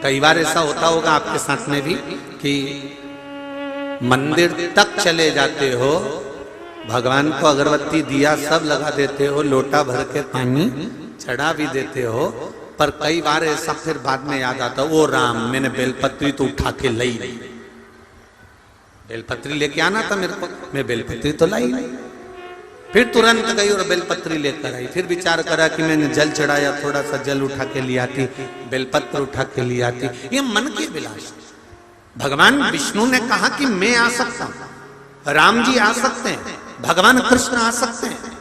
कई बार ऐसा होता होगा आपके साथ में भी कि मंदिर तक चले जाते हो, भगवान को अगरबत्ती दिया सब लगा देते हो, लोटा भर के पानी चढ़ा भी देते हो, पर कई बार ऐसा फिर बाद में याद आता, ओ राम मैंने बेलपत्री तो उठा के लाई नहीं, बेलपत्री लेके आना था मेरे को, मैं बेलपत्री तो लाई नहीं। फिर तुरंत गई और बेलपत्री लेकर आई, फिर विचार करा कि मैंने जल चढ़ाया, थोड़ा सा जल उठा के ले आती, बेलपत्र उठा के ले आती। ये मन की अभिलाषा। भगवान विष्णु ने कहा कि मैं आ सकता हूं, राम जी आ सकते हैं, भगवान कृष्ण आ सकते हैं,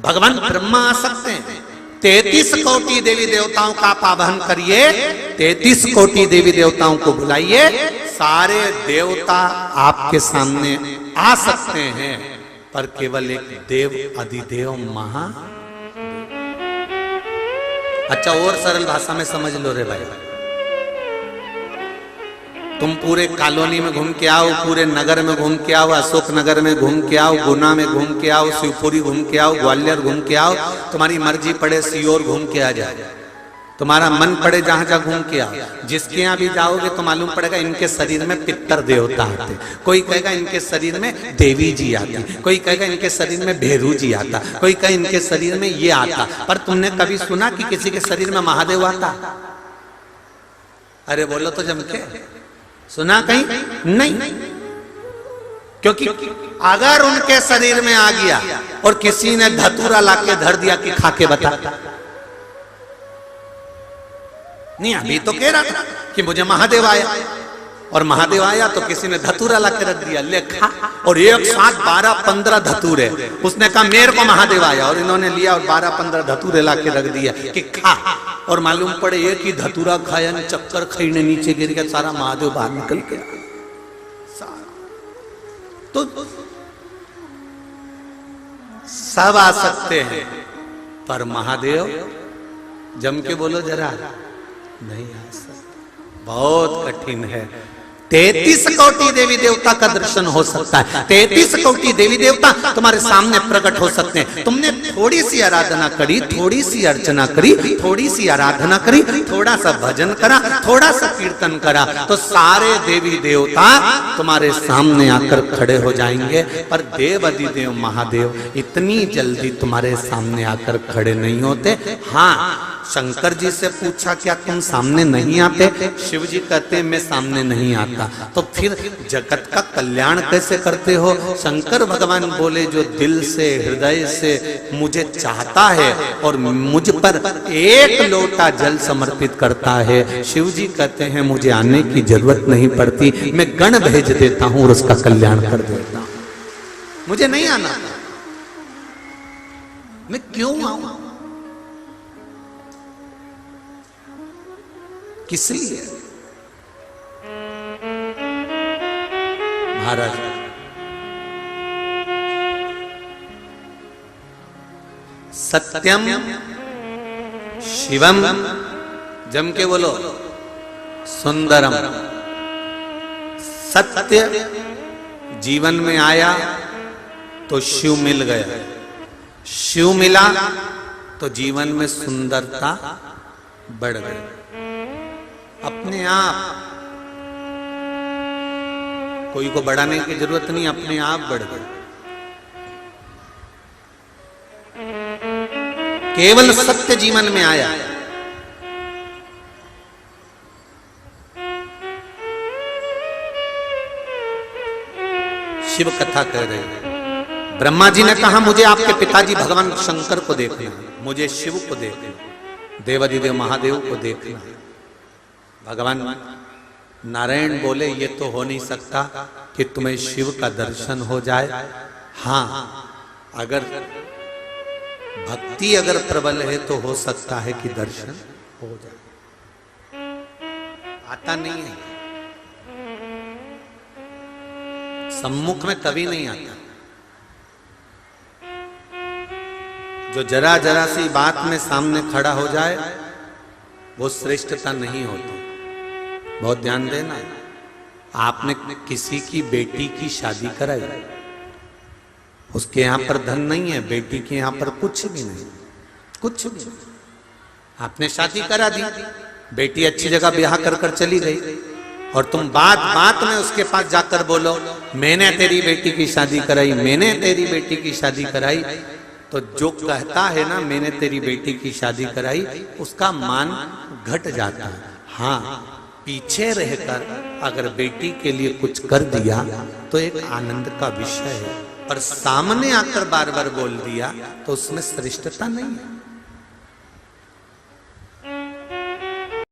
भगवान ब्रह्मा आ सकते हैं। 33 कोटि देवी देवताओं का आप आवाहन करिए, 33 कोटि देवी देवताओं को बुलाइए, सारे देवता आपके सामने आ सकते हैं, पर केवल एक देव अधिदेव महा। अच्छा और सरल भाषा में समझ लो रे भाई, तुम पूरे कॉलोनी में घूम के आओ, पूरे नगर में घूम के आओ, अशोक नगर में घूम के आओ, गुना में घूम के आओ, शिवपुरी घूम के आओ, ग्वालियर घूम के आओ, तुम्हारी मर्जी पड़े सीओर घूम के आ जाए, तुम्हारा मन पड़े जहां जहां घूम के आओ। जिसके यहाँ भी जाओगे तो मालूम पड़ेगा इनके शरीर में पितर देवता आते, कोई कहेगा इनके शरीर में देवी जी आती, कोई कहेगा इनके शरीर में भैरू जी आता, कोई कहे इनके शरीर में ये आता। पर तुमने कभी सुना कि किसी के शरीर में महादेव आता? अरे बोलो तो जम के, सुना कहीं? नहीं। क्योंकि अगर उनके शरीर में आ गया और किसी ने धतूरा लाके धर दिया कि खा के बता, नहीं अभी तो कह रहा था कि मुझे महादेव आया, और महादेव आया तो किसी ने धतूरा लाके रख दिया, ले खा, और एक साथ 12-15 धतूरे, उसने कहा मेरे को महादेव आया, और इन्होंने लिया और 12-15 धतूरे लाके रख दिया कि खा, और मालूम पड़े एक ही धतूरा खाया ने चक्कर खाई ने नीचे गिर गया, सारा महादेव बाहर निकल गया। तो सब आ सकते हैं, पर महादेव जम के बोलो जरा, नहीं आ सकता, बहुत कठिन है। 33 कोटि देवी देवता का दर्शन हो सकता है, 33 कोटि देवी देवता तुम्हारे सामने प्रकट हो सकते हैं। तुमने थोड़ी सी आराधना करी, थोड़ी सी अर्चना करी, थोड़ी सी आराधना करी, थोड़ा सा भजन करा, थोड़ा सा कीर्तन करा, तो सारे देवी देवता तुम्हारे सामने आकर खड़े हो जाएंगे। पर देव अधिदेव महादेव इतनी जल्दी तुम्हारे सामने आकर खड़े नहीं होते। हाँ, शंकर जी से पूछा क्या तुम सामने नहीं आते? शिव जी कहते मैं सामने नहीं आता। तो फिर जगत का कल्याण कैसे करते हो? शंकर भगवान बोले जो दिल से हृदय से मुझे चाहता है और मुझ पर एक लोटा जल समर्पित करता है, शिव जी कहते हैं मुझे आने की जरूरत नहीं पड़ती, मैं गण भेज देता हूं और उसका कल्याण कर देता हूं, मुझे नहीं आना, मैं क्यों आऊं? किस लिए? महाराज सत्यम शिवम, जम के बोलो, सुंदरम। सत्य जीवन में आया तो शिव मिल गया, शिव मिला तो जीवन में सुंदरता बढ़ गई अपने आप। कोई को बढ़ाने की जरूरत नहीं, अपने आप बढ़ गई। केवल सत्य जीवन में आया। शिव कथा कह रहे हैं। ब्रह्मा जी ने कहा मुझे आपके पिताजी भगवान शंकर को देखना, मुझे शिव को देखना, देवाधिदेव महादेव को देखना। भगवान नारायण बोले ये तो हो नहीं सकता कि तुम्हें शिव का दर्शन हो जाए। हाँ, अगर भक्ति अगर प्रबल है तो हो सकता है कि दर्शन हो जाए, आता नहीं है, सम्मुख में कभी नहीं आता। जो जरा जरा सी बात में सामने खड़ा हो जाए वो श्रेष्ठता नहीं होती। बहुत ध्यान देना, आपने किसी की बेटी की शादी कराई, उसके यहां पर धन नहीं है, बेटी के यहां पर कुछ भी नहीं, कुछ भी। आपने शादी करा दी, बेटी अच्छी जगह ब्याह कर कर चली गई और तुम बात बात में उसके पास जाकर बोलो मैंने तेरी बेटी की शादी कराई, मैंने तेरी बेटी की शादी कराई, तो जो कहता है ना मैंने तेरी बेटी की शादी कराई, उसका मान घट जाता है। हाँ, पीछे रहकर अगर बेटी के लिए कुछ कर दिया तो एक आनंद का विषय है, और सामने आकर बार बार बोल दिया तो उसमें श्रेष्ठता नहीं है।